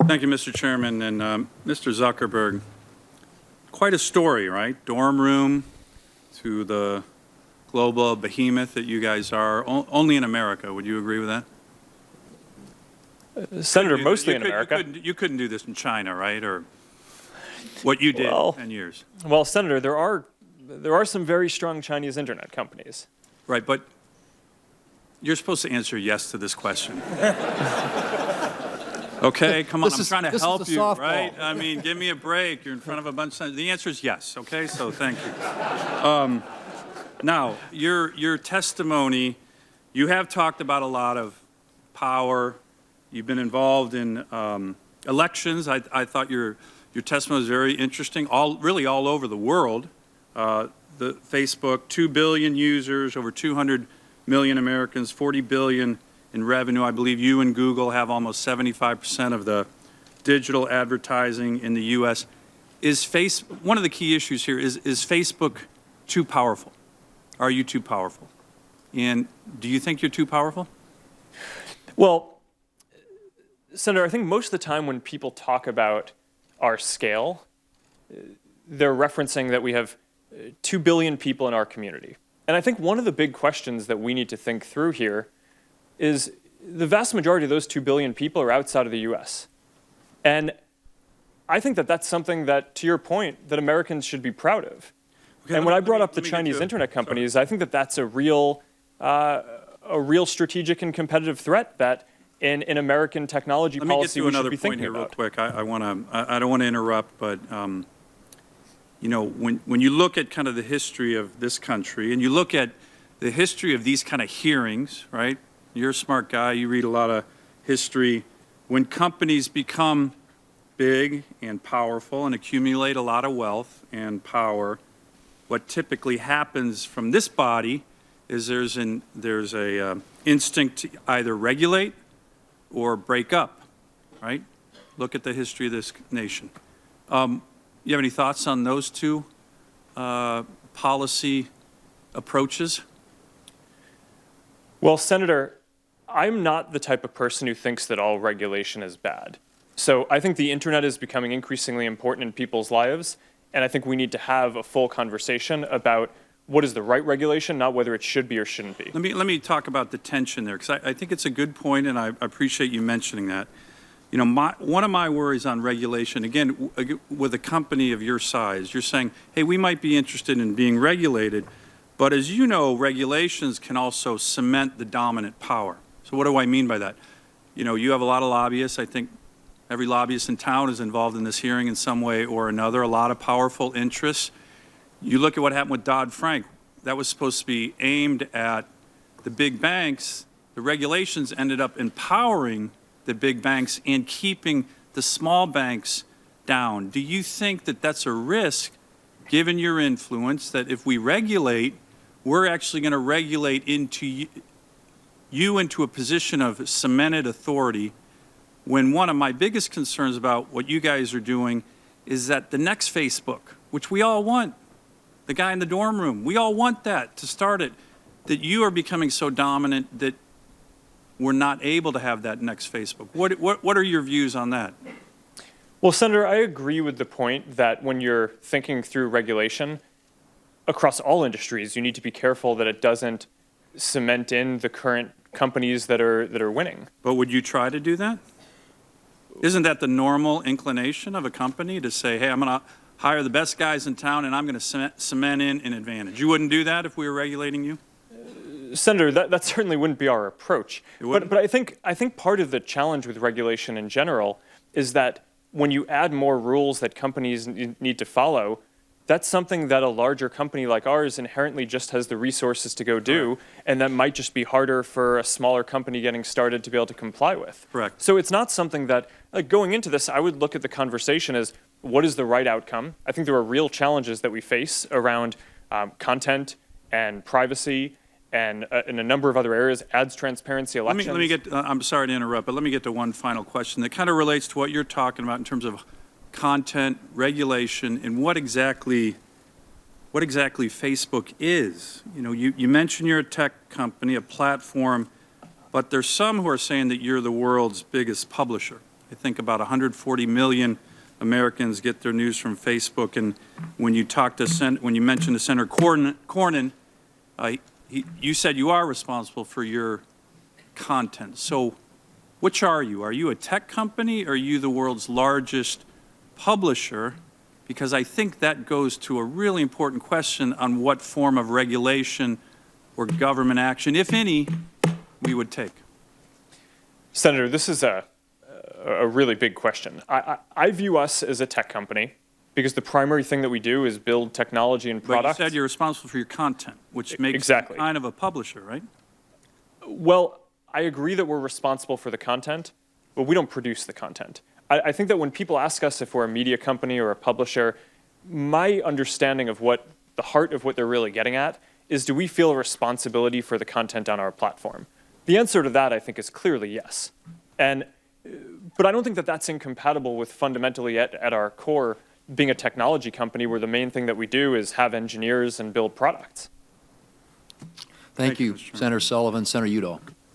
Thank you, Mr. Chairman. And Mr. Zuckerberg, quite a story, right? Dorm room to the global behemoth that you guys are, only in America. Would you agree with that? Senator, mostly in America. You couldn't do this in China, right? Or what you did in 10 years. Well, Senator, there are some very strong Chinese internet companies. Right, but you're supposed to answer yes to this question. Okay, come on, I'm trying to help you, right? I mean, give me a break. You're in front of a bunch of... The answer is yes, okay? So thank you. Now, your testimony, you have talked about a lot of power. You've been involved in elections. I thought your testimony was very interesting, really all over the world. The Facebook, 2 billion users, over 200 million Americans, 40 billion in revenue. I believe you and Google have almost 75% of the digital advertising in the U.S. One of the key issues here is Facebook too powerful? Are you too powerful? And do you think you're too powerful? Well, Senator, I think most of the time when people talk about our scale, they're referencing that we have 2 billion people in our community. And I think one of the big questions that we need to think through here is the vast majority of those 2 billion people are outside of the U.S. And I think that that's something that, to your point, that Americans should be proud of. Okay, and when I brought up the Chinese internet companies, I think that that's a real strategic and competitive threat that in American technology policy we should be thinking about. Let me get to another point here real quick. I don't want to interrupt, but you know, when you look at kind of the history of this country and you look at the history of these kind of hearings, right? You're a smart guy. You read a lot of history. When companies become big and powerful and accumulate a lot of wealth and power, what typically happens from this body is there's a instinct to either regulate or break up, right? Look at the history of this nation. You have any thoughts on those two policy approaches? Well, Senator, I'm not the type of person who thinks that all regulation is bad. So I think the internet is becoming increasingly important in people's lives, and I think we need to have a full conversation about what is the right regulation, not whether it should be or shouldn't be. Let me talk about the tension there, because I think it's a good point, and I appreciate you mentioning that. You know, one of my worries on regulation, again, with a company of your size, you're saying, hey, we might be interested in being regulated, but as you know, regulations can also cement the dominant power. So what do I mean by that? You know, you have a lot of lobbyists. I think every lobbyist in town is involved in this hearing in some way or another, a lot of powerful interests. You look at what happened with Dodd-Frank. That was supposed to be aimed at the big banks. The regulations ended up empowering the big banks and keeping the small banks down. Do you think that that's a risk, given your influence, that if we regulate, we're actually going to regulate into you into a position of cemented authority, when one of my biggest concerns about what you guys are doing is that the next Facebook, which we all want, the guy in the dorm room, we all want that to start it, that you are becoming so dominant that we're not able to have that next Facebook. What are your views on that? Well, Senator, I agree with the point that when you're thinking through regulation across all industries, you need to be careful that it doesn't cement in the current companies that are winning. But would you try to do that? Isn't that the normal inclination of a company to say, hey, I'm going to hire the best guys in town and I'm going to cement in an advantage? You wouldn't do that if we were regulating you? Senator, that certainly wouldn't be our approach. But I think part of the challenge with regulation in general is that when you add more rules that companies need to follow, that's something that a larger company like ours inherently just has the resources to go do, and that might just be harder for a smaller company getting started to be able to comply with. Correct. So it's not something that, like, going into this, I would look at the conversation as what is the right outcome. I think there are real challenges that we face around content and privacy and in a number of other areas, ads transparency, elections. Let me get, I'm sorry to interrupt, but let me get to one final question that kind of relates to what you're talking about in terms of content, regulation, and what exactly Facebook is. You know, you mentioned you're a tech company, a platform, but there's some who are saying that you're the world's biggest publisher. I think about 140 million Americans get their news from Facebook. And when you talk to when you mentioned to Senator Cornyn, you said you are responsible for your content. So which are you? Are you a tech company, or are you the world's largest publisher? Because I think that goes to a really important question on what form of regulation or government action, if any, we would take. Senator, this is a really big question. I view us as a tech company because the primary thing that we do is build technology and products. But you said you're responsible for your content, which makes you kind of a publisher, right? Well, I agree that we're responsible for the content, but we don't produce the content. I think that when people ask us if we're a media company or a publisher, my understanding of what the heart of what they're really getting at is, do we feel a responsibility for the content on our platform? The answer to that, I think, is clearly yes. But I don't think that that's incompatible with fundamentally at our core being a technology company where the main thing that we do is have engineers and build products. Thank you, Senator Sullivan. Senator Udall.